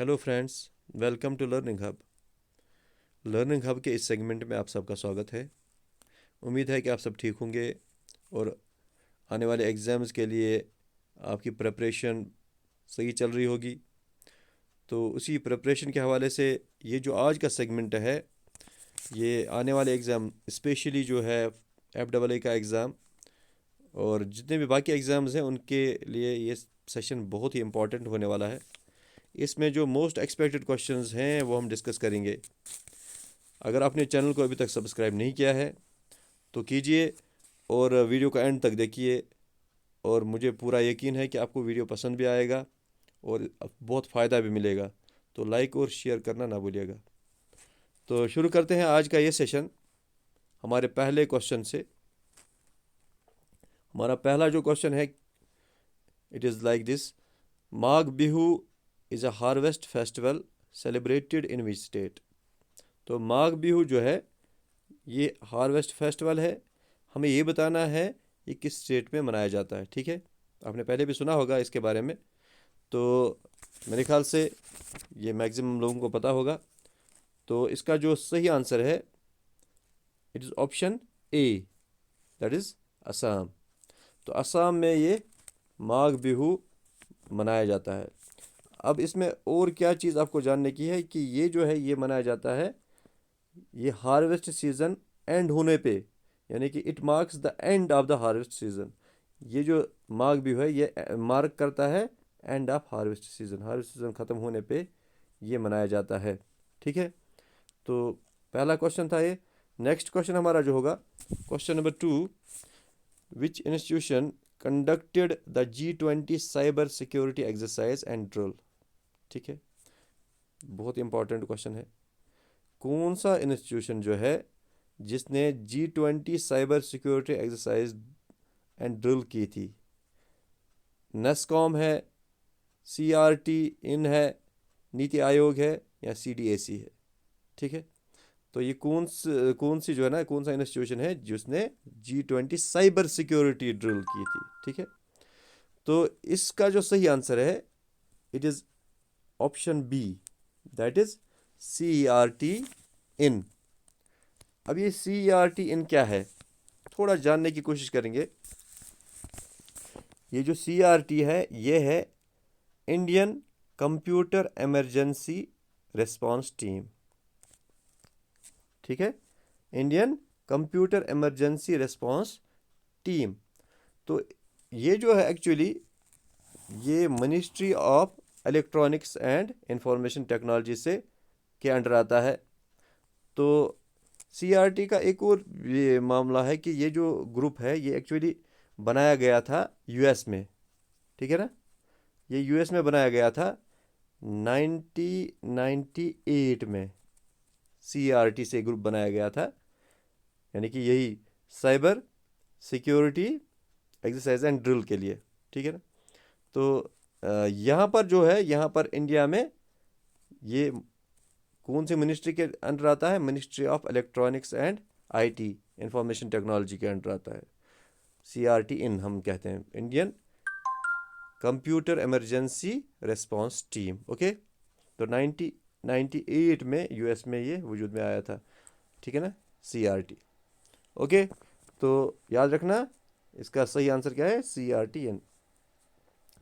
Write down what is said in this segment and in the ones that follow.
Hello friends, welcome to Learning Hub. Learning Hub के इस segment में आप सबका स्वागत है। उम्मीद है कि आप सब ठीक होंगे और आने वाले एग्ज़ाम्स के लिए आपकी प्रिपरेशन सही चल रही होगी। तो उसी प्रिपरेशन के हवाले से ये जो आज का सेगमेंट है, ये आने वाले एग्ज़ाम स्पेशली जो है FAA का एग्ज़ाम और जितने भी बाकी एग्ज़ाम्स हैं उनके लिए ये सेशन बहुत ही इम्पोर्टेंट होने वाला है। इसमें जो मोस्ट एक्सपेक्टेड क्वेश्चंस हैं वो हम डिस्कस करेंगे। अगर आपने चैनल को अभी तक सब्सक्राइब नहीं किया है तो कीजिए और वीडियो का एंड तक देखिए। और मुझे पूरा यकीन है कि आपको वीडियो पसंद भी आएगा और बहुत फ़ायदा भी मिलेगा। तो लाइक और शेयर करना ना भूलिएगा। तो शुरू करते हैं आज का ये सेशन हमारे पहले क्वेश्चन से। हमारा पहला जो क्वेश्चन है, it is like this: Magh Bihu is a harvest festival celebrated in which state? तो माघ बिहू जो है ये हार्वेस्ट फेस्टिवल है। हमें ये बताना है ये किस स्टेट में मनाया जाता है। ठीक है, आपने पहले भी सुना होगा इसके बारे में। तो मेरे ख्याल से ये मैक्सिमम लोगों को पता होगा। तो इसका जो सही आंसर है, it is option A, that is Assam. तो असम में ये माघ बिहू मनाया जाता है। अब इसमें और क्या चीज़ आपको जानने की है कि ये जो है ये मनाया जाता है ये हार्वेस्ट सीजन एंड होने पे, यानी कि it marks the end of the harvest season. ये जो माघ बिहू है ये मार्क करता है end of harvest season. Harvest season ख़त्म होने पे ये मनाया जाता है। ठीक है, तो पहला क्वेश्चन था ये। नेक्स्ट क्वेश्चन हमारा जो होगा, question number 2: which institution conducted the G20 cyber security exercise and drill? ठीक है, बहुत इंपॉर्टेंट क्वेश्चन है। कौन सा इंस्टीट्यूशन जो है जिसने G20 cyber security exercise and drill की थी? नेस्कॉम है, CRT इन है, नीति आयोग है या CDAC है? ठीक है, तो ये कौन सी जो है ना, कौन सा इंस्टीट्यूशन है जिसने G20 साइबर सिक्योरिटी ड्रिल की थी? ठीक है, तो इसका जो सही आंसर है, it is option B, that is CRT इन। अब ये CRT इन क्या है, थोड़ा जानने की कोशिश करेंगे। ये जो CRT है ये है Indian computer emergency response team. ठीक है, Indian computer emergency response team. तो ये जो है एक्चुअली ये ministry of electronics and information technology से के अंडर आता है। तो CRT का एक और ये मामला है कि ये जो ग्रुप है ये एक्चुअली बनाया गया था US में। ठीक है ना, ये US में बनाया गया था 1998 में। CRT से ग्रुप बनाया गया था, यानी कि यही cyber security exercise and drill के लिए। ठीक है ना, तो यहाँ पर जो है, यहाँ पर इंडिया में ये कौन सी मिनिस्ट्री के अंडर आता है? Ministry of electronics and IT, information technology के अंडर आता है। CRT इन हम कहते हैं, Indian computer emergency response team. Okay, तो 1998 में US में ये वजूद में आया था। ठीक है ना, CRT। ओके, तो याद रखना इसका सही आंसर क्या है, CRT इन।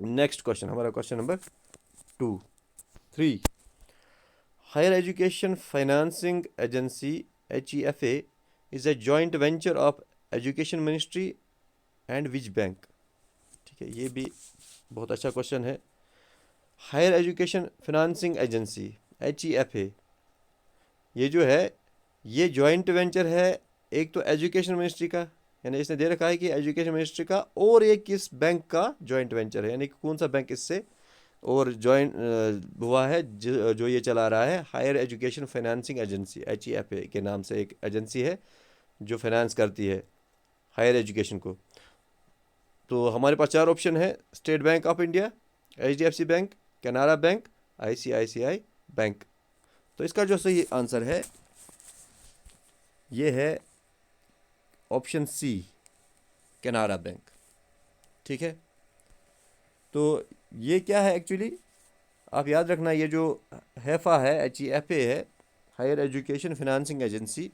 नेक्स्ट क्वेश्चन, हमारा question number 3: higher education financing agency HEFA is a joint venture of education ministry and which bank? ठीक है, ये भी बहुत अच्छा क्वेश्चन है। Higher education financing agency HEFA ये जो है ये जॉइंट वेंचर है, एक तो एजुकेशन मिनिस्ट्री का, यानी इसने दे रखा है कि एजुकेशन मिनिस्ट्री का, और एक किस बैंक का जॉइंट वेंचर है, यानी कि कौन सा बैंक इससे और जॉइंट हुआ है जो ये चला रहा है। Higher education financing agency HEFA के नाम से एक एजेंसी है जो फाइनेंस करती है हायर एजुकेशन को। तो हमारे पास चार ऑप्शन है: state bank of India, HDFC bank, Canara bank, ICICI bank. तो इसका जो सही आंसर है ये है ऑप्शन C, कैनारा बैंक। ठीक है, तो ये क्या है एक्चुअली, आप याद रखना, ये जो हैफ़ा है, HEFA है, हायर एजुकेशन फिनांसिंग एजेंसी,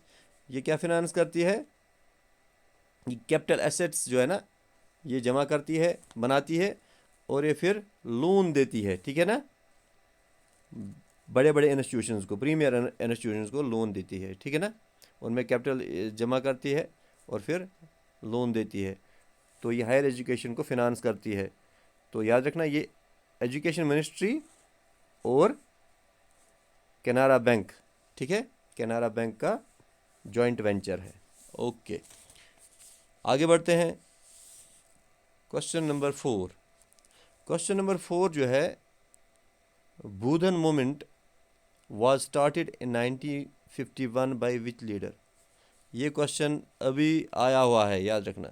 ये क्या फिनांस करती है? ये कैपिटल एसेट्स जो है ना, ये जमा करती है, बनाती है, और ये फिर लोन देती है, ठीक है ना, बड़े बड़े इंस्टीट्यूशंस को, प्रीमियर इंस्टीट्यूशंस को लोन देती है, ठीक है ना, उनमें कैपिटल जमा करती है और फिर लोन देती है। तो ये हायर एजुकेशन को फिनांस करती है। तो याद रखना, ये एजुकेशन मिनिस्ट्री और कैनारा बैंक, ठीक है, कैनारा बैंक का जॉइंट वेंचर है। ओके, आगे बढ़ते हैं। Question number 4। क्वेश्चन नंबर 4 जो है, Bhoodan movement was started in 1951 by which leader? ये क्वेश्चन अभी आया हुआ है, याद रखना,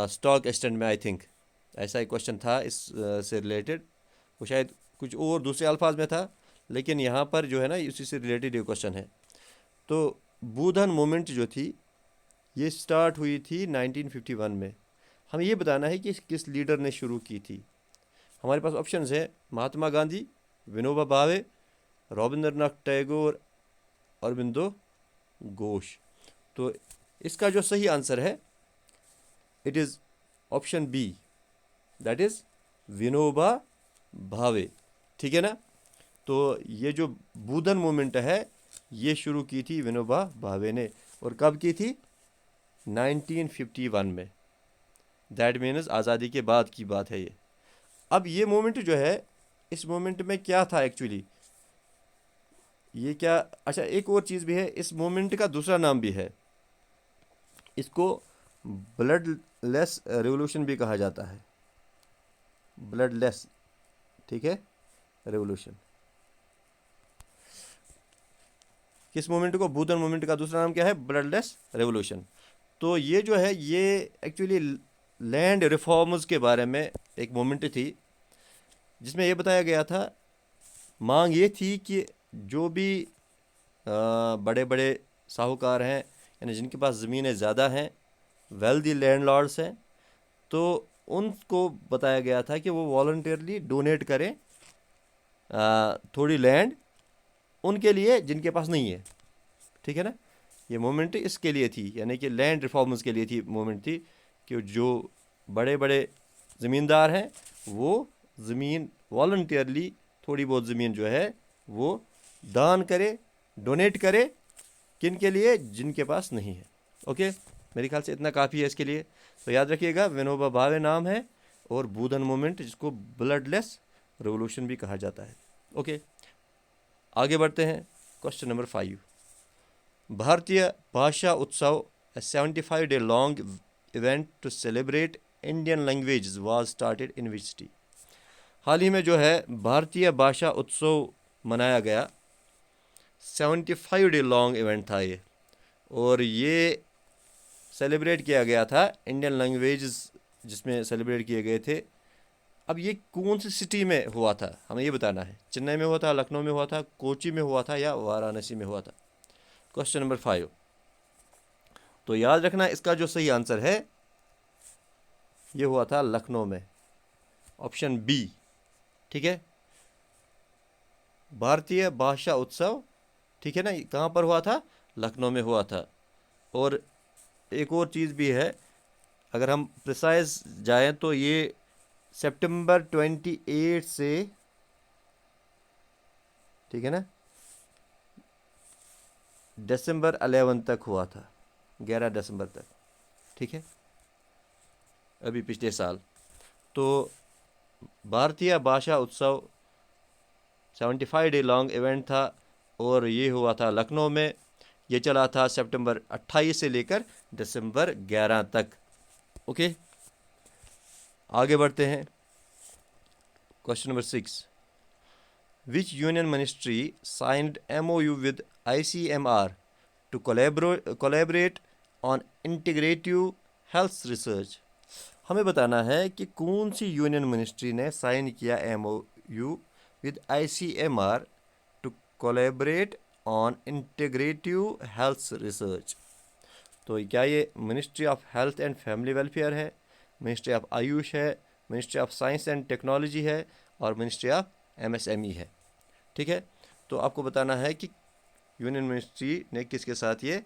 स्टॉक एक्सचेंज में आई थिंक ऐसा एक क्वेश्चन था इस से रिलेटेड। वो शायद कुछ और दूसरे अल्फाज में था, लेकिन यहाँ पर जो है ना, इसी से रिलेटेड ये क्वेश्चन है। तो बूधन मूवमेंट जो थी, ये स्टार्ट हुई थी 1951 में। हमें ये बताना है कि किस लीडर ने शुरू की थी। हमारे पास ऑप्शंस है, महात्मा गांधी, विनोबा भावे, रविंद्रनाथ टैगोर, अरबिंदो घोष। तो इसका जो सही आंसर है, it is option B, that is Vinoba Bhave, ठीक है ना। तो ये जो बूधन मूवमेंट है, ये शुरू की थी विनोबा भावे ने, और कब की थी? 1951 में। दैट मीन्स आज़ादी के बाद की बात है ये। अब ये मूवमेंट जो है, इस मूवमेंट में क्या था एक्चुअली, ये क्या, अच्छा एक और चीज़ भी है, इस मूवमेंट का दूसरा नाम भी है, इसको ब्लड लेस रेवोल्यूशन भी कहा जाता है। ब्लड लेस, ठीक है, रेवोल्यूशन। किस मूवमेंट को? बूधन मूवमेंट का दूसरा नाम क्या है? Blood less revolution. तो ये जो है, ये एक्चुअली लैंड रिफॉर्म्स के बारे में एक मूवमेंट थी, जिसमें ये बताया गया था, मांग ये थी कि जो भी बड़े बड़े साहूकार हैं, यानी जिनके पास ज़मीनें ज़्यादा हैं, वेल्दी लैंडलॉर्ड्स हैं, तो उनको बताया गया था कि वो वॉलंटियरली डोनेट करें थोड़ी लैंड उनके लिए जिनके पास नहीं है, ठीक है ना। ये मूवमेंट इसके लिए थी, यानी कि लैंड रिफॉर्म्स के लिए थी, मूवमेंट थी कि जो बड़े बड़े ज़मींदार हैं, वो ज़मीन वॉलंटियरली, थोड़ी बहुत ज़मीन जो है वो दान करे, डोनेट करे, किन के लिए? जिनके पास नहीं है। ओके, मेरे ख्याल से इतना काफ़ी है इसके लिए। तो याद रखिएगा, विनोबा भावे नाम है, और बूधन मूवमेंट, जिसको ब्लडलेस रेवोल्यूशन भी कहा जाता है। ओके, आगे बढ़ते हैं। Question number 5। भारतीय भाषा उत्सव, a 75-day long event to celebrate Indian languages, was started in which city? हाल ही में जो है भारतीय भाषा उत्सव मनाया गया, 75 डे लॉन्ग इवेंट था ये, और ये सेलिब्रेट किया गया था इंडियन लैंग्वेजेस, जिसमें सेलिब्रेट किए गए थे। अब ये कौन सी सिटी में हुआ था, हमें ये बताना है। चेन्नई में हुआ था, लखनऊ में हुआ था, कोची में हुआ था, या वाराणसी में हुआ था? Question number 5। तो याद रखना, इसका जो सही आंसर है, ये हुआ था लखनऊ में, ऑप्शन बी, ठीक है। भारतीय भाषा उत्सव, ठीक है ना, कहाँ पर हुआ था? लखनऊ में हुआ था। और एक और चीज़ भी है, अगर हम प्रिसाइज जाएं तो ये सितंबर 28 से, ठीक है ना, दिसंबर 11 तक हुआ था, 11 दिसंबर तक, ठीक है, अभी पिछले साल। तो भारतीय भाषा उत्सव 75 डे लॉन्ग इवेंट था, और ये हुआ था लखनऊ में। ये चला था सितंबर 28 से लेकर दिसंबर 11 तक। ओके, आगे बढ़ते हैं। Question number 6। Which union ministry signed MOU with ICMR to collaborate on integrative health research? हमें बताना है कि कौन सी यूनियन मिनिस्ट्री ने साइन किया MOU with ICMR to collaborate on integrative health research. तो क्या ये ministry of health and family welfare है, मिनिस्ट्री ऑफ आयुष है, ministry of science and technology है, और मिनिस्ट्री ऑफ MSME है, ठीक है। तो आपको बताना है कि यूनियन मिनिस्ट्री ने किसके साथ ये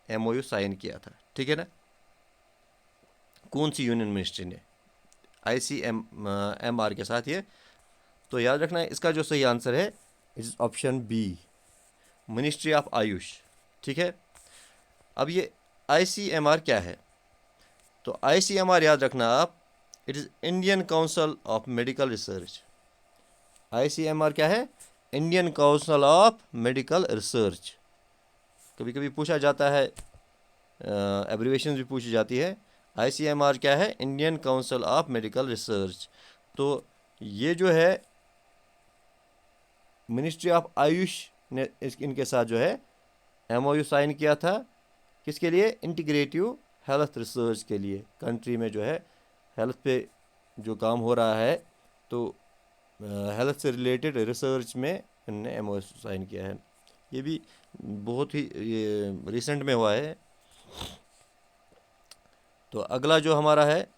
MOU साइन किया था, ठीक है ना। कौन सी यूनियन मिनिस्ट्री ने, ICMR के साथ ये। तो याद रखना है इसका जो सही आंसर है is option B, ministry of AYUSH, ठीक है। अब ये ICMR क्या है, तो ICMR याद रखना आप, it is Indian council of medical research. ICMR क्या है, Indian council of medical research. कभी कभी पूछा जाता है, एब्रीवेशन भी पूछी जाती है। ICMR क्या है, Indian council of medical research. तो ये जो है मिनिस्ट्री ऑफ आयुष ने इनके साथ जो है MOU साइन किया था, किसके लिए, इंटीग्रेटिव हेल्थ रिसर्च के लिए। कंट्री में जो है हेल्थ पे जो काम हो रहा है, तो हेल्थ से रिलेटेड रिसर्च में इन्होंने MOU साइन किया है। ये भी बहुत ही रिसेंट में हुआ है। तो अगला जो हमारा है,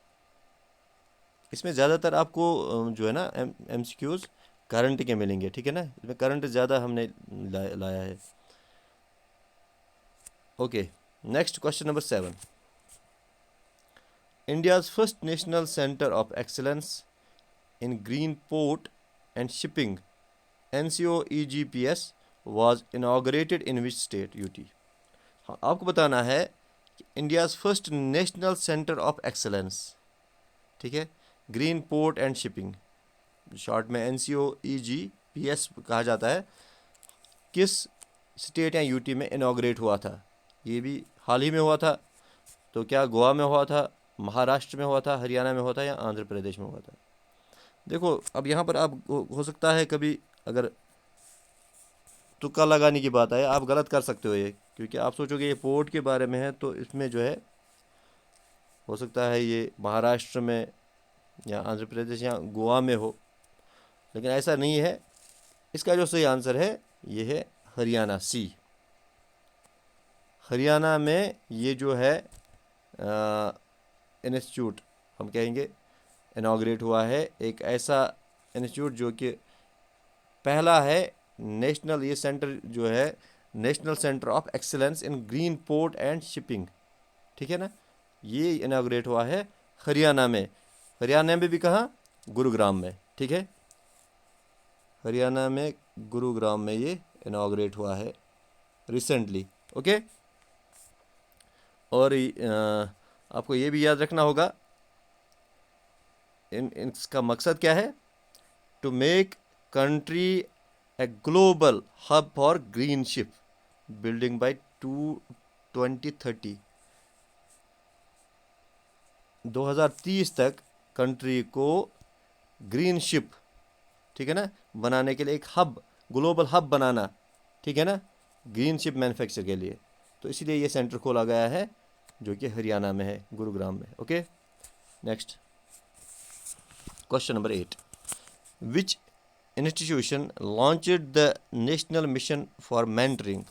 इसमें ज़्यादातर आपको जो है ना MCQs करंट के मिलेंगे, ठीक है ना। इसमें करंट ज़्यादा हमने लाया है। Okay, next question number 7। India's first national centre of excellence in green port and shipping NCOEGPS was inaugurated in which state? UT। हाँ, आपको बताना है कि India's first national centre of excellence, ठीक है, green port and shipping, short में NCOEGPS कहा जाता है, किस स्टेट या UT में इनाग्रेट हुआ था। ये भी हाल ही में हुआ था। तो क्या गोवा में हुआ था, महाराष्ट्र में हुआ था, हरियाणा में हुआ था, या आंध्र प्रदेश में हुआ था। देखो अब यहाँ पर आप हो सकता है कभी अगर तुक्का लगाने की बात आए, आप गलत कर सकते हो ये, क्योंकि आप सोचोगे ये पोर्ट के बारे में है, तो इसमें जो है हो सकता है ये महाराष्ट्र में या आंध्र प्रदेश या गोवा में हो, लेकिन ऐसा नहीं है। इसका जो सही आंसर है ये है हरियाणा, सी। हरियाणा में ये जो है इंस्टीट्यूट हम कहेंगे इनाग्रेट हुआ है, एक ऐसा इंस्टीट्यूट जो कि पहला है नेशनल, ये सेंटर जो है national centre of excellence in green port and shipping, ठीक है ना। ये इनाग्रेट हुआ है हरियाणा में। हरियाणा में भी कहाँ, गुरुग्राम में, ठीक है। हरियाणा में गुरुग्राम में ये इनाग्रेट हुआ है रिसेंटली, ओके। और आपको ये भी याद रखना होगा इसका मकसद क्या है, to make country a global hub for green ship building by 2030। 2030 तक कंट्री को ग्रीन शिप, ठीक है ना, बनाने के लिए एक हब, ग्लोबल हब बनाना, ठीक है ना, ग्रीन शिप मैन्युफैक्चर के लिए। तो इसीलिए ये सेंटर खोला गया है जो कि हरियाणा में है, गुरुग्राम में, okay. Next question number 8। Which institution launched the national mission for mentoring.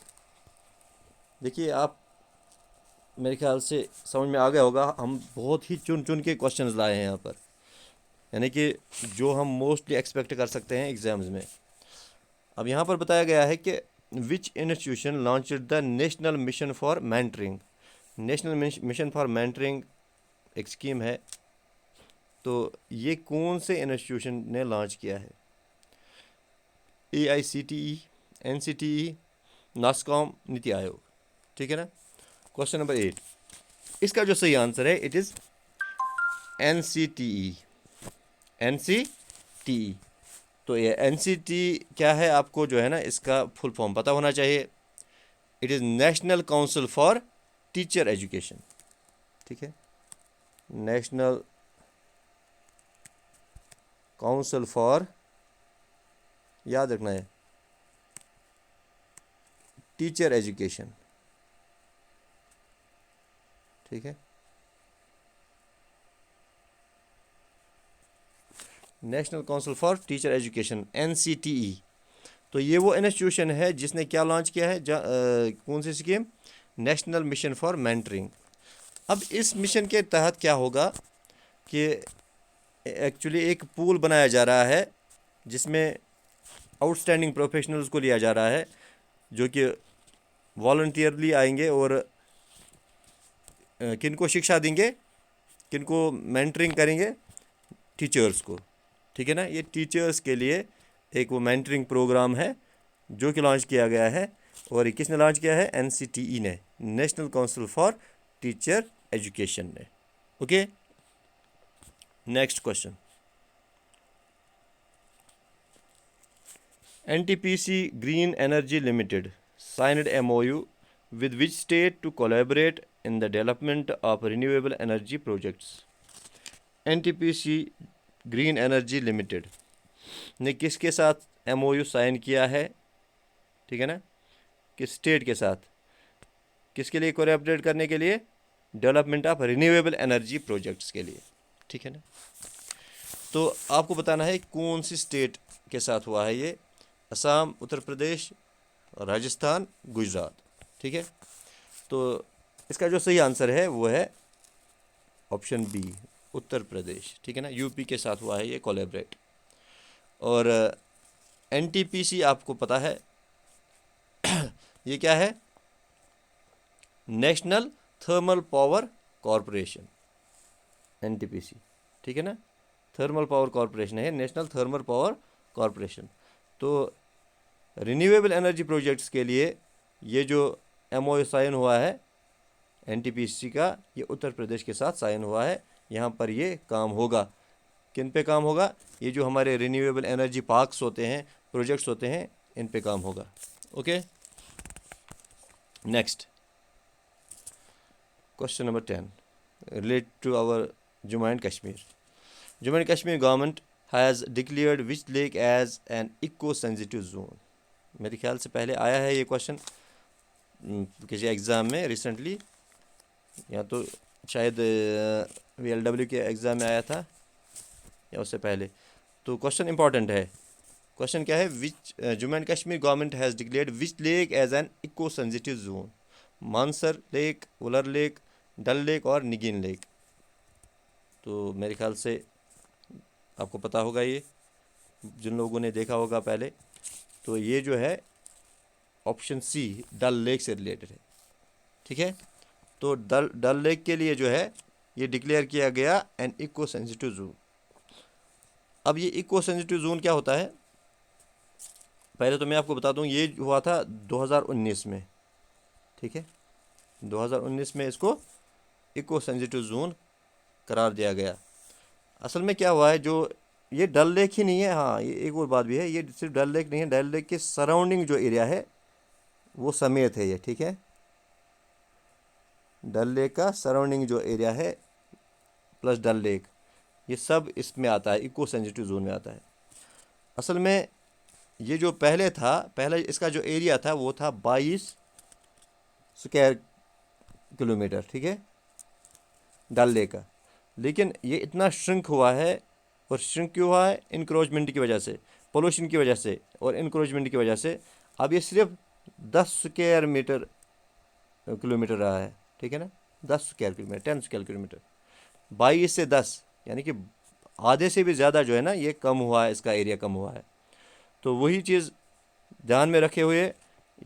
देखिए आप मेरे ख्याल से समझ में आ गया होगा, हम बहुत ही चुन चुन के क्वेश्चंस लाए हैं यहाँ पर, यानी कि जो हम मोस्टली एक्सपेक्ट कर सकते हैं एग्जाम्स में। अब यहाँ पर बताया गया है कि विच institution launched the national mission for mentoring. National mission for mentoring एक स्कीम है, तो ये कौन से इंस्टीट्यूशन ने लॉन्च किया है। AICTE, NCTE, नास्कॉम, नीति आयोग, ठीक है ना। क्वेश्चन नंबर 8, इसका जो सही आंसर है इट इज़ NCTE। NCTE। तो ये NCTE क्या है, आपको जो है ना इसका फुल फॉर्म पता होना चाहिए। It is national council for teacher education, ठीक है, नेशनल काउंसिल फॉर, याद रखना है, टीचर एजुकेशन, ठीक है। National council for teacher education, NCTE। तो ये वो इंस्टीट्यूशन है जिसने क्या लॉन्च किया है, कौन सी scheme, national mission for mentoring. अब इस मिशन के तहत क्या होगा कि एक्चुअली एक पूल बनाया जा रहा है जिसमें आउटस्टैंडिंग प्रोफेशनल्स को लिया जा रहा है जो कि वॉलंटियरली आएंगे और किनको शिक्षा देंगे, किनको मेंटरिंग करेंगे, टीचर्स को। ठीक है ना, ये टीचर्स के लिए एक वो मेंटरिंग प्रोग्राम है जो कि लॉन्च किया गया है। और ये किसने लॉन्च किया है? NCTE ने, national council for teacher education ने। Okay, next question. NTPC Green Energy Limited signed MOU with which state to collaborate in the development of renewable energy projects? NTPC Green Energy Limited ने किसके साथ MOU sign किया है? ठीक है ना, किस स्टेट के साथ, किसके लिए कोलैबोरेट करने के लिए? Development of renewable energy projects के लिए। ठीक है ना, तो आपको बताना है कौन सी स्टेट के साथ हुआ है ये। असम, उत्तर प्रदेश, राजस्थान, गुजरात। ठीक है, तो इसका जो सही आंसर है वो है ऑप्शन बी, उत्तर प्रदेश। ठीक है ना, यूपी के साथ हुआ है ये कोलैबोरेट। और NTPC आपको पता है ये क्या है? National thermal power corporation, NTPC। ठीक है ना, थर्मल पावर कॉरपोरेशन है, नेशनल थर्मल पावर कॉरपोरेशन। तो रिन्यूएबल एनर्जी प्रोजेक्ट्स के लिए ये जो MOU साइन हुआ है NTPC का, ये उत्तर प्रदेश के साथ साइन हुआ है। यहाँ पर ये काम होगा, किन पे काम होगा? ये जो हमारे रिन्यूएबल एनर्जी पार्क्स होते हैं, प्रोजेक्ट्स होते हैं, इन पे काम होगा। Okay, next question number 10 relate to our Jammu and Kashmir. Jammu and Kashmir government has declared which lake as an eco sensitive zone. मेरे ख्याल से पहले आया है ये क्वेश्चन किसी एग्ज़ाम में रिसेंटली, या तो शायद VLW के एग्ज़ाम में आया था या उससे पहले। तो क्वेश्चन इंपॉर्टेंट है। क्वेश्चन क्या है? Which Jammu and Kashmir government has declared which lake as an eco sensitive zone? Mansar lake, Wular lake, Dal lake और निगिन लेक। तो मेरे ख्याल से आपको पता होगा ये, जिन लोगों ने देखा होगा पहले। तो ये जो है ऑप्शन सी, डल लेक से रिलेटेड है। ठीक है, तो डल लेक के लिए जो है ये डिक्लेयर किया गया एन इको सेंसिटिव जोन। अब ये इको सेंसिटिव जोन क्या होता है? पहले तो मैं आपको बता दूं, ये हुआ था 2019 में। ठीक है, 2019 में इसको इको सेंसिटिव जोन करार दिया गया। असल में क्या हुआ है, जो ये डल लेक ही नहीं है, हाँ ये एक और बात भी है, ये सिर्फ डल लेक नहीं है, डल लेक के सराउंडिंग जो एरिया है वो समेत है ये। ठीक है, डल लेक का सराउंडिंग जो एरिया है प्लस डल लेक, ये सब इसमें आता है, इको सेंसिटिव जोन में आता है। असल में ये जो पहले था, पहले इसका जो एरिया था वो था 22 स्क्वायर किलोमीटर। ठीक है, डल लेक का। लेकिन ये इतना श्रिंक हुआ है, और श्रिंक क्यों हुआ है? इंक्रोचमेंट की वजह से, पोल्यूशन की वजह से और इंक्रोचमेंट की वजह से। अब ये सिर्फ 10 स्क्वायर किलोमीटर रहा है। ठीक है ना, 10 स्क्वायर किलोमीटर, 10 स्क्वायर किलोमीटर, 22 से 10 यानी कि आधे से भी ज़्यादा जो है ना ये कम हुआ है, इसका एरिया कम हुआ है। तो वही चीज़ ध्यान में रखे हुए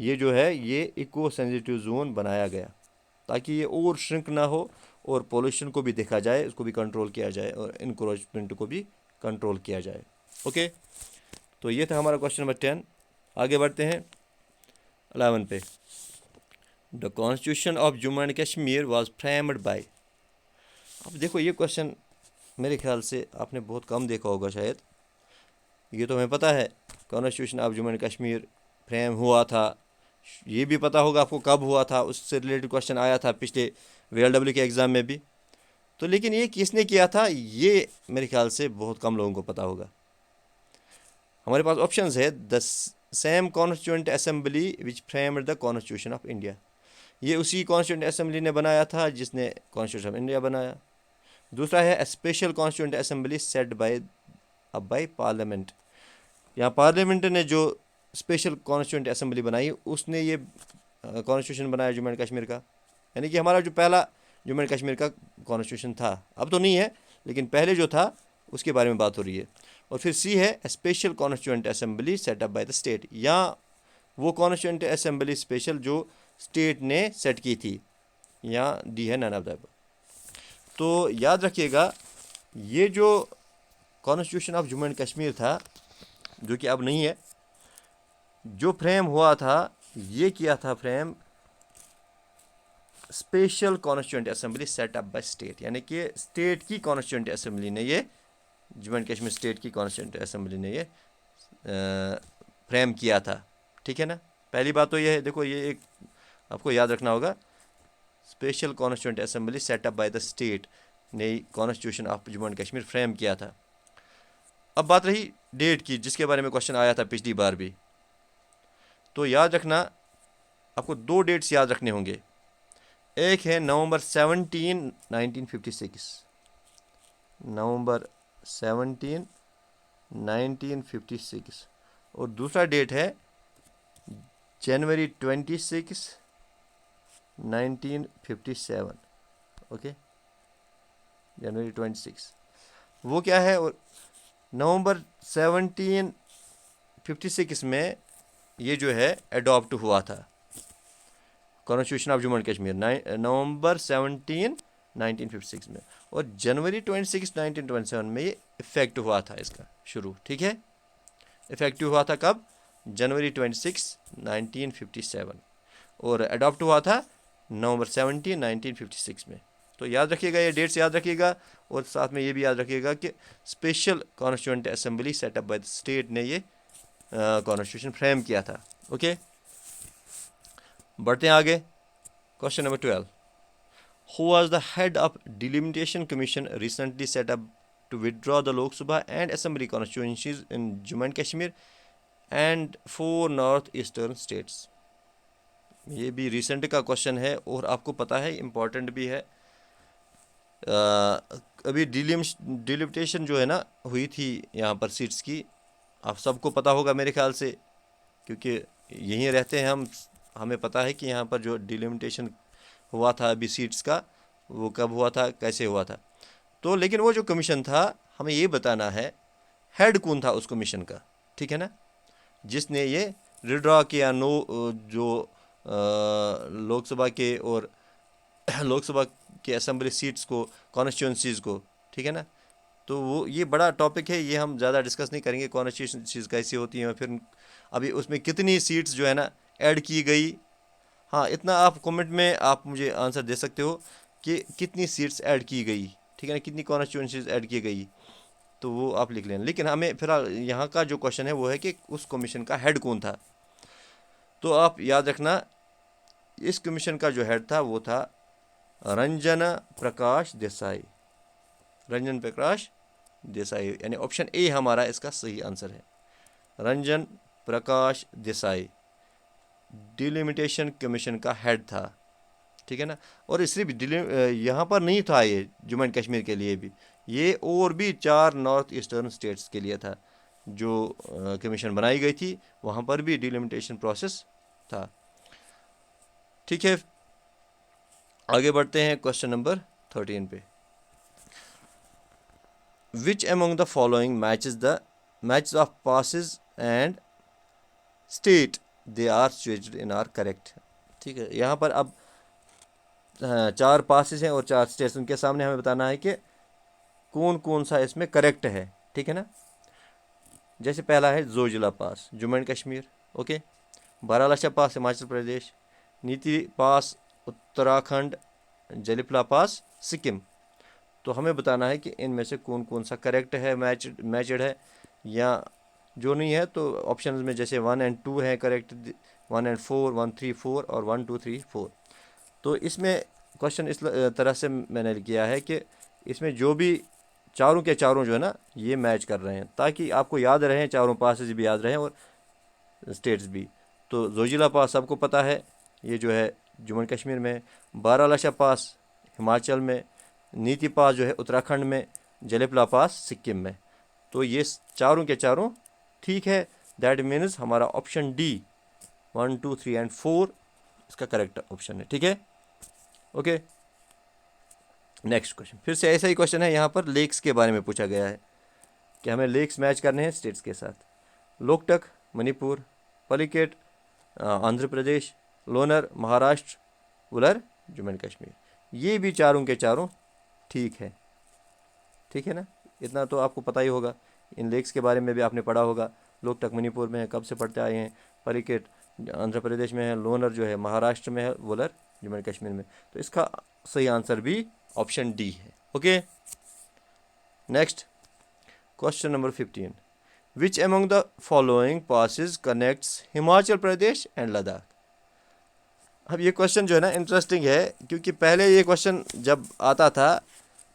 ये जो है ये इको सेंसिटिव जोन बनाया गया, ताकि ये और श्रिंक ना हो और पोल्यूशन को भी देखा जाए, उसको भी कंट्रोल किया जाए और इंक्रोचमेंट को भी कंट्रोल किया जाए। ओके, तो ये था हमारा क्वेश्चन नंबर 10। आगे बढ़ते हैं 11 पे। The constitution of Jammu and Kashmir was framed bye. अब देखो ये क्वेश्चन मेरे ख्याल से आपने बहुत कम देखा होगा शायद। ये तो हमें पता है constitution of Jammu and Kashmir frame हुआ था, ये भी पता होगा आपको कब हुआ था, उससे रिलेटेड क्वेश्चन आया था पिछले VLW के एग्ज़ाम में भी। तो लेकिन ये किसने किया था ये मेरे ख्याल से बहुत कम लोगों को पता होगा। हमारे पास ऑप्शंस है, the same constituent assembly which framed the constitution of India. ये उसी कॉन्स्टिट्यूएंट असेंबली ने बनाया था जिसने कॉन्स्टिट्यूशन ऑफ इंडिया बनाया। दूसरा है special constituent assembly set by parliament. यहाँ पार्लियामेंट ने जो स्पेशल कॉन्स्टिट्यूएंट असेंबली बनाई उसने ये कॉन्स्टिट्यूशन बनाया जम्मू एंड कश्मीर का। यानी कि हमारा जो पहला जम्मू एंड कश्मीर का कॉन्स्टिट्यूशन था, अब तो नहीं है लेकिन पहले जो था उसके बारे में बात हो रही है। और फिर सी है special constituent assembly set up by the state, या वो कॉन्स्टिट्यूएंट असेंबली स्पेशल जो स्टेट ने सेट की थी, या डी है नन ऑफ द अबव। तो याद रखिएगा ये जो constitution of Jammu and Kashmir था, जो कि अब नहीं है, जो फ्रेम हुआ था, ये किया था frame special constituent assembly set up by state, यानी कि स्टेट की कॉन्स्टिट्यूएंट असेंबली ने, ये जम्मू एंड कश्मीर स्टेट की कॉन्स्टिट्यूएंट असेंबली ने ये फ्रेम किया था। ठीक है ना। पहली बात तो ये है, देखो ये एक आपको याद रखना होगा, special constituent assembly set up by the state ने constitution of Jammu and Kashmir frame किया था। अब बात रही डेट की, जिसके बारे में क्वेश्चन आया था पिछली बार भी, तो याद रखना आपको दो डेट्स याद रखने होंगे। एक है नवंबर 17, 1956, नवंबर 17, 1956, और दूसरा डेट है जनवरी 26, 1957। ओके, जनवरी 26 वो क्या है। और नवंबर 1756 में ये जो है अडॉप्ट हुआ था constitution of Jammu and Kashmir, November 17, 1956 में, और जनवरी 26, 1927 में ये इफेक्ट हुआ था इसका शुरू। ठीक है, इफेक्टिव हुआ था कब? जनवरी 26, 1957, और अडॉप्ट हुआ था नवंबर 17, 1956 में। तो याद रखिएगा, ये डेट्स याद रखिएगा, और साथ में ये भी याद रखिएगा कि special constituent assembly setup bye the state ने ये कॉन्स्टिट्यूशन फ्रेम किया था। ओके, बढ़ते हैं आगे। Question number 12, who was the head of delimitation commission recently set up to withdraw the Lok Sabha and assembly constituencies in Jammu and Kashmir and 4 north eastern states. ये भी recent का क्वेश्चन है, और आपको पता है इम्पॉर्टेंट भी है। अभी डिलिमिटेशन जो है ना हुई थी यहाँ पर सीट्स की, आप सबको पता होगा मेरे ख्याल से, क्योंकि यहीं रहते हैं हम, हमें पता है कि यहाँ पर जो डिलिमिटेशन हुआ था अभी सीट्स का, वो कब हुआ था, कैसे हुआ था। तो लेकिन वो जो कमीशन था, हमें ये बताना है हेड कौन था उस कमीशन का। ठीक है ना, जिसने ये विड्रॉ किया जो लोकसभा के और लोकसभा के असेंबली सीट्स को, कॉन्स्टिट्यूंसीज़ को। ठीक है ना, तो वो ये बड़ा टॉपिक है, ये हम ज़्यादा डिस्कस नहीं करेंगे, कॉन्स्टिट्यूंसीज़ कैसी होती हैं, फिर अभी उसमें कितनी सीट्स जो है ना ऐड की गई। हाँ, इतना आप कमेंट में आप मुझे आंसर दे सकते हो कि कितनी सीट्स ऐड की गई। ठीक है ना, कितनी कॉन्स्टिट्यूंसीज़ ऐड की गई, तो वो आप लिख लेना। लेकिन हमें फिलहाल यहाँ का जो क्वेश्चन है वो है कि उस कमीशन का हेड कौन था। तो आप याद रखना, इस कमीशन का जो हेड था वो था रंजन प्रकाश देसाई, रंजन प्रकाश देसाई, यानी ऑप्शन ए हमारा इसका सही आंसर है, रंजन प्रकाश देसाई डिलिमिटेशन कमीशन का हेड था। ठीक है ना, और सिर्फ यहाँ पर नहीं था, ये जम्मू एंड कश्मीर के लिए भी, ये और भी 4 नॉर्थ ईस्टर्न स्टेट्स के लिए था जो कमीशन बनाई गई थी, वहाँ पर भी डिलिमिटेशन प्रोसेस था। ठीक है, आगे बढ़ते हैं क्वेश्चन नंबर 13 पे। Which among the following matches of passes and state they are situated in are correct. ठीक है, यहाँ पर अब 4 पासिस हैं और 4 स्टेट्स, उनके सामने हमें बताना है कि कौन कौन सा इसमें करेक्ट है। ठीक है ना, जैसे पहला है जोजिला पास जम्मू एंड कश्मीर, ओके, बारालाचा पास हिमाचल प्रदेश, नीति पास उत्तराखंड, जलिपला पास सिक्किम। तो हमें बताना है कि इनमें से कौन कौन सा करेक्ट है, मैचड है, या जो नहीं है तो ऑप्शन में जैसे 1 और 2 है करेक्ट, 1 और 4, 1, 3, 4 और 1, 2, 3, 4। तो इसमें क्वेश्चन इस तरह से मैंने किया है कि इसमें जो भी चारों के चारों जो है ना ये मैच कर रहे हैं, ताकि आपको याद रहें, चारों पासेस भी याद रहें और स्टेट्स भी। तो जोजिला पास सबको पता है, ये जो है जम्मू एंड कश्मीर में, बारालाचा पास हिमाचल में, नीति पास जो है उत्तराखंड में, जलिपला पास सिक्किम में। तो ये चारों के चारों ठीक है, दैट मीन्स हमारा ऑप्शन डी 1, 2, 3 और 4 इसका करेक्ट ऑप्शन है। ठीक है, ओके, नेक्स्ट क्वेश्चन फिर से ऐसा ही क्वेश्चन है, यहाँ पर लेक्स के बारे में पूछा गया है। कि हमें लेक्स मैच करने हैं स्टेट्स के साथ। Loktak Manipur, पलिकेट Andhra Pradesh, loner Maharashtra, Wular Jammu and Kashmir. ये भी चारों के चारों ठीक है, ठीक है ना। इतना तो आपको पता ही होगा, इन लेक्स के बारे में भी आपने पढ़ा होगा। लोकटक मणिपुर में है, कब से पढ़ते आए हैं। पलिकेट आंध्र प्रदेश में है, लोनर जो है महाराष्ट्र में है, वुलर जम्मू एंड कश्मीर में। तो इसका सही आंसर भी ऑप्शन डी है। Okay, next question number 15, which among the following passes connects Himachal Pradesh and Ladakh. अब ये क्वेश्चन जो है ना इंटरेस्टिंग है, क्योंकि पहले ये क्वेश्चन जब आता था,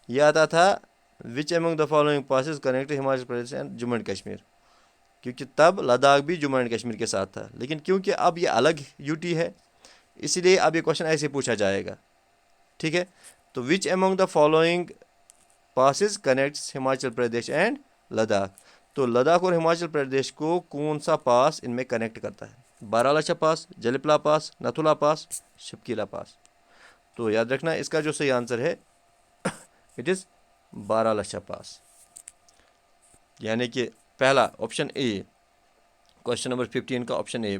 ये आता था which among the following passes connect Himachal Pradesh and Jammu and Kashmir, क्योंकि तब लद्दाख भी जम्मू एंड कश्मीर के साथ था। लेकिन क्योंकि अब ये अलग यूटी है, इसीलिए अब ये क्वेश्चन ऐसे पूछा जाएगा, ठीक है। तो which among the following passes connects Himachal Pradesh and Ladakh. तो लद्दाख और हिमाचल प्रदेश को कौन सा पास इनमें कनेक्ट करता है? बारालाचा पास, जलिपला पास, नथुला पास, शिपकीला पास। तो याद रखना इसका जो सही आंसर है इट इज़ बारालाचा पास, यानी कि पहला ऑप्शन ए, क्वेश्चन नंबर 15 का ऑप्शन ए,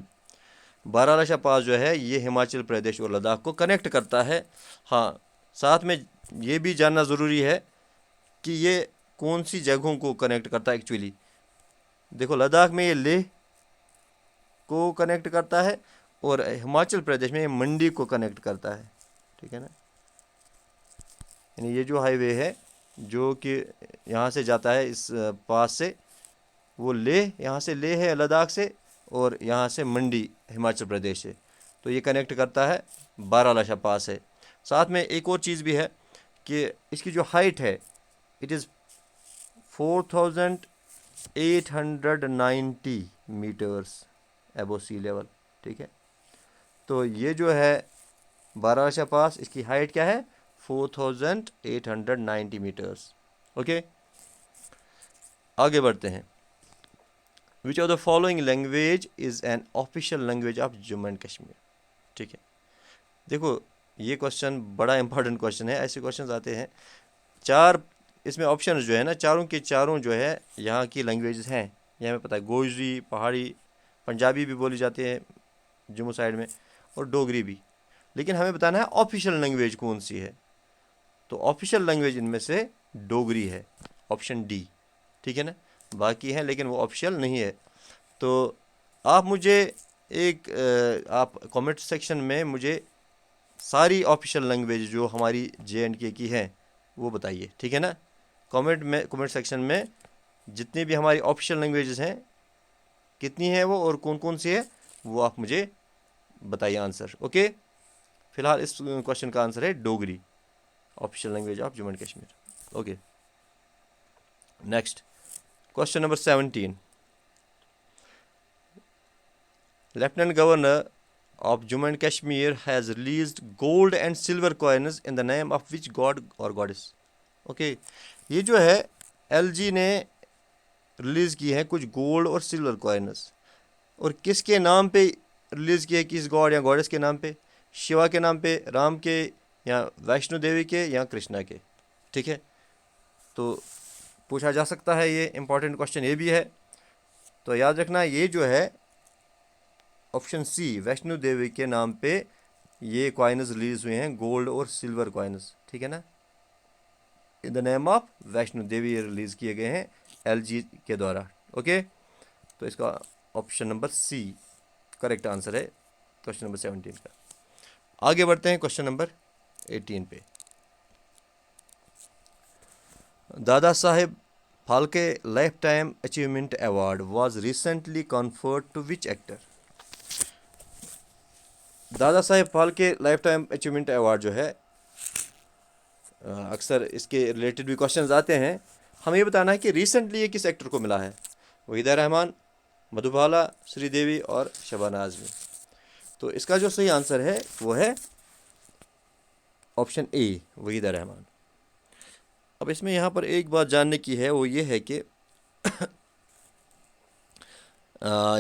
बारालाचा पास जो है ये हिमाचल प्रदेश और लद्दाख को कनेक्ट करता है। हाँ, साथ में ये भी जानना ज़रूरी है कि ये कौन सी जगहों को कनेक्ट करता है एक्चुअली। देखो, लद्दाख में ये लेह को कनेक्ट करता है और हिमाचल प्रदेश में ये मंडी को कनेक्ट करता है, ठीक है ना। यानी ये जो हाईवे है जो कि यहाँ से जाता है इस पास से, वो लेह, यहाँ से लेह है लद्दाख से, और यहाँ से मंडी हिमाचल प्रदेश से। तो ये कनेक्ट करता है, बारालाचा पास है। साथ में एक और चीज़ भी है कि इसकी जो हाइट है इट इज़ 4890 मीटर्स एबो सी लेवल, ठीक है। तो ये जो है बारालाचा पास, इसकी हाइट क्या है? 4890 मीटर्स। ओके, आगे बढ़ते हैं। Which of the following language is an official language of Jammu and Kashmir, ठीक है। देखो, ये क्वेश्चन बड़ा इंपॉर्टेंट क्वेश्चन है। ऐसे क्वेश्चन आते हैं, चार इसमें ऑप्शन जो है ना, चारों के चारों जो है यहाँ की लैंग्वेजेस हैं। ये हमें पता है, गोजरी, पहाड़ी, पंजाबी भी बोली जाती है जम्मू साइड में, और डोगरी भी। लेकिन हमें बताना है ऑफिशियल लैंग्वेज कौन सी है। तो ऑफिशियल लैंग्वेज इनमें से डोगरी है, ऑप्शन डी, ठीक है ना। बाकी हैं लेकिन वो ऑफिशियल नहीं है। तो आप मुझे आप कमेंट सेक्शन में मुझे सारी ऑफिशियल लैंग्वेज जो हमारी JNK की हैं वो बताइए, ठीक है ना। कमेंट सेक्शन में जितनी भी हमारी ऑफिशियल लैंग्वेजेस हैं, कितनी हैं वो और कौन कौन सी है, वो आप मुझे बताइए आंसर। ओके, फिलहाल इस क्वेश्चन का आंसर है Dogri, official language of Jammu and Kashmir. Okay, next question number 17, lieutenant governor of Jammu and Kashmir has released gold and silver coins in the name of which god or goddess। Okay, ये जो है LG ने release की है कुछ gold और silver coins, और किसके नाम पे रिलीज़ की है? किस गॉड या गॉडेस के नाम पे? शिवा के नाम पे, राम के, या वैष्णो देवी के, या कृष्णा के, ठीक है। तो पूछा जा सकता है, ये इंपॉर्टेंट क्वेश्चन ये भी है। तो याद रखना, ये जो है ऑप्शन सी, वैष्णो देवी के नाम पे ये कॉइन्स रिलीज हुए हैं, गोल्ड और सिल्वर कॉइन्स, ठीक है ना। In the name of Vaishno Devi ये रिलीज किए गए हैं LG के द्वारा। ओके, तो इसका option number C correct answer है क्वेश्चन नंबर 17 का। आगे बढ़ते हैं क्वेश्चन नंबर 18 पे। Dada Saheb Phalke lifetime achievement award was recently conferred to which actor. Dada Saheb Phalke lifetime achievement award जो है, अक्सर इसके रिलेटेड भी क्वेश्चंस आते हैं। हमें ये बताना है कि रिसेंटली ये किस एक्टर को मिला है। वहीदा रहमान, मधुबाला, श्रीदेवी और शबाना आज़मी। तो इसका जो सही आंसर है वो है ऑप्शन ए, वहीदा रहमान। अब इसमें यहाँ पर एक बात जानने की है, वो ये है कि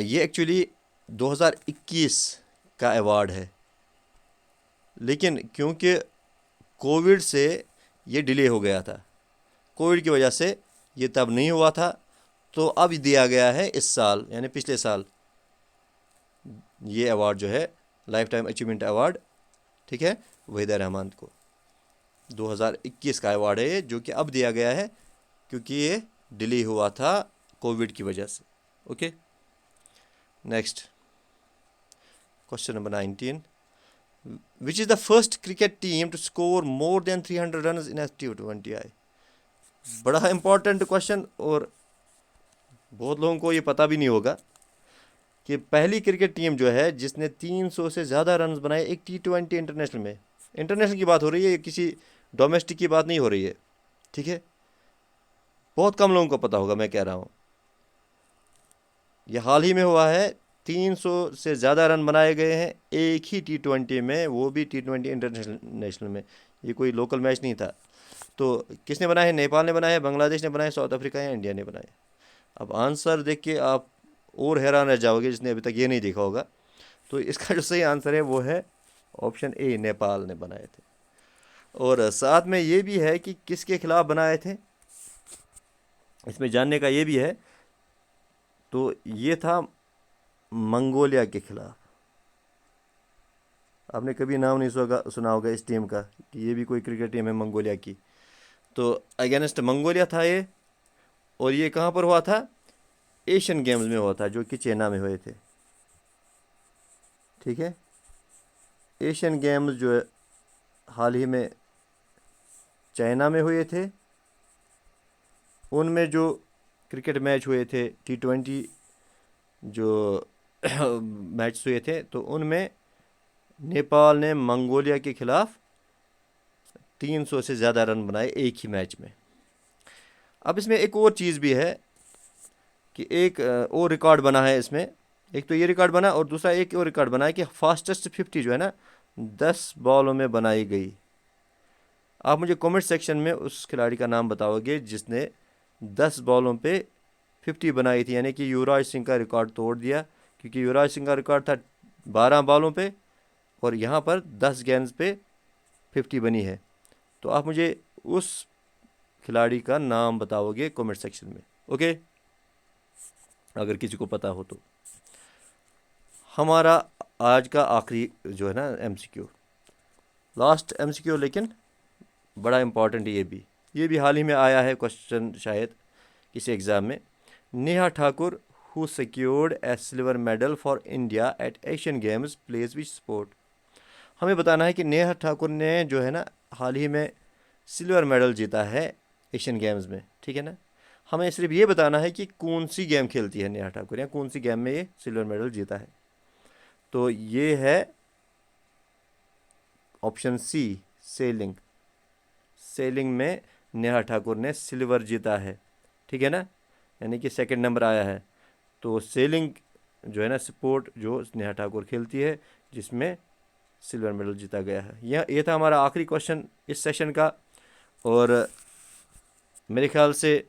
ये एक्चुअली 2021 का अवार्ड है, लेकिन क्योंकि कोविड से ये डिले हो गया था, कोविड की वजह से ये तब नहीं हुआ था, तो अब दिया गया है इस साल यानी पिछले साल ये अवार्ड जो है लाइफ टाइम अचीवमेंट अवार्ड, ठीक है, वहीदा रहमान को 2021 का अवार्ड है ये, जो कि अब दिया गया है क्योंकि ये डिले हुआ था कोविड की वजह से। Okay, next question number 19, which is the first cricket team to score more than 300 run in T20? बड़ा इंपॉर्टेंट क्वेश्चन, और बहुत लोगों को ये पता भी नहीं होगा कि पहली क्रिकेट टीम जो है जिसने 300 से ज़्यादा रन बनाए एक T20 इंटरनेशनल में, इंटरनेशनल की बात हो रही है, किसी डोमेस्टिक की बात नहीं हो रही है, ठीक है, बहुत कम लोगों को पता होगा मैं कह रहा हूँ। यह हाल ही में हुआ है, 300 से ज़्यादा रन बनाए गए हैं एक ही T20 में, वो भी T20 इंटरनेशनल में, ये कोई लोकल मैच नहीं था। तो किसने बनाए हैं? नेपाल ने बनाए हैं, बांग्लादेश ने बनाए, साउथ अफ्रीका या इंडिया ने बनाए। अब आंसर देख के आप और हैरान रह जाओगे जिसने अभी तक ये नहीं देखा होगा। तो इसका जो सही आंसर है वो है ऑप्शन ए, नेपाल ने बनाए थे। और साथ में ये भी है कि किसके खिलाफ बनाए थे, इसमें जानने का ये भी है। तो ये था मंगोलिया के खिलाफ। आपने कभी नाम नहीं सुना होगा इस टीम का कि ये भी कोई क्रिकेट टीम है मंगोलिया की। तो अगेंस्ट मंगोलिया था ये, और ये कहाँ पर हुआ था? एशियन गेम्स में हुआ था, जो कि चाइना में हुए थे, ठीक है। एशियन गेम्स जो है हाल ही में चाइना में हुए थे, उनमें जो क्रिकेट मैच हुए थे T20 जो मैच हुए थे, तो उनमें नेपाल ने मंगोलिया के खिलाफ 300 से ज़्यादा रन बनाए एक ही मैच में। अब इसमें एक और चीज़ भी है कि एक और रिकॉर्ड बना है इसमें। एक तो ये रिकॉर्ड बना, और दूसरा एक और रिकॉर्ड बना है कि फास्टेस्ट 50 जो है ना 10 बॉलों में बनाई गई। आप मुझे कमेंट सेक्शन में उस खिलाड़ी का नाम बताओगे जिसने 10 बॉलों पे 50 बनाई थी, यानी कि युवराज सिंह का रिकॉर्ड तोड़ दिया, क्योंकि युवराज सिंह का रिकॉर्ड था 12 बॉलों पे, और यहाँ पर 10 गेंद पे 50 बनी है। तो आप मुझे उस खिलाड़ी का नाम बताओगे कमेंट सेक्शन में, ओके, अगर किसी को पता हो तो। हमारा आज का आखिरी जो है ना MCQ, लास्ट MCQ, लेकिन बड़ा इम्पॉर्टेंट ये भी हाल ही में आया है क्वेश्चन शायद किसी एग्ज़ाम में। Neha Thakur who secured a silver medal for India at Asian Games plays which sport? हमें बताना है कि नेहा ठाकुर ने जो है ना हाल ही में सिल्वर मेडल जीता है एशियन गेम्स में, ठीक है ना। हमें सिर्फ ये बताना है कि कौन सी गेम खेलती है नेहा ठाकुर, या कौन सी गेम में ये सिल्वर मेडल जीता है। तो ये है ऑप्शन सी, सेलिंग। सेलिंग में नेहा ठाकुर ने सिल्वर जीता है, ठीक है ना, यानी कि सेकंड नंबर आया है। तो सेलिंग जो है ना स्पोर्ट जो नेहा ठाकुर खेलती है, जिसमें सिल्वर मेडल जीता गया है। ये था हमारा आखिरी क्वेश्चन इस सेशन का, और मेरे ख्याल से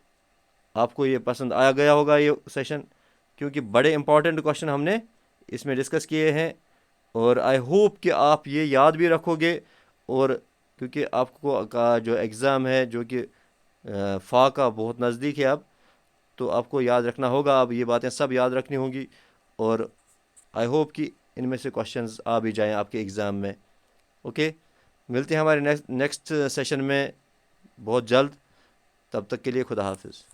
आपको ये पसंद आ गया होगा ये सेशन, क्योंकि बड़े इंपॉर्टेंट क्वेश्चन हमने इसमें डिस्कस किए हैं, और आई होप कि आप ये याद भी रखोगे। और क्योंकि आपको का जो एग्ज़ाम है जो कि फ़ा का बहुत नज़दीक है अब, तो आपको याद रखना होगा, अब ये बातें सब याद रखनी होंगी, और आई होप कि इनमें से क्वेश्चंस आ भी जाएं आपके एग्ज़ाम में। ओके, मिलते हैं हमारे नेक्स्ट सेशन में बहुत जल्द, तब तक के लिए खुदा हाफिज़।